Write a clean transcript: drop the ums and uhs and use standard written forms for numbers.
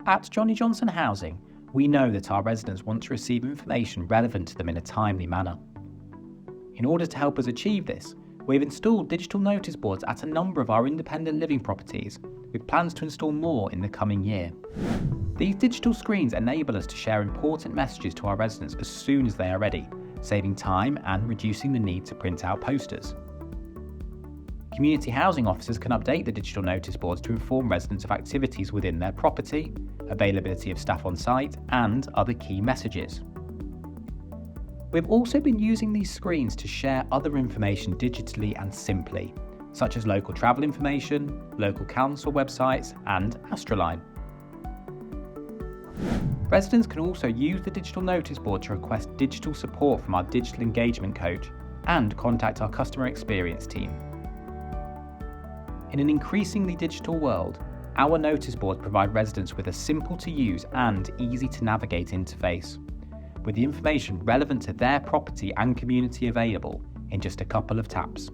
At Johnnie Johnson Housing, we know that our residents want to receive information relevant to them in a timely manner. In order to help us achieve this, we've installed digital notice boards at a number of our independent living properties, with plans to install more in the coming year. These digital screens enable us to share important messages to our residents as soon as they are ready, saving time and reducing the need to print out posters. Community housing officers can update the digital notice boards to inform residents of activities within their property, availability of staff on site, and other key messages. We've also been using these screens to share other information digitally and simply, such as local travel information, local council websites, and Astroline. Residents can also use the digital notice board to request digital support from our digital engagement coach and contact our customer experience team. In an increasingly digital world, our notice boards provide residents with a simple to use and easy to navigate interface, with the information relevant to their property and community available in just a couple of taps.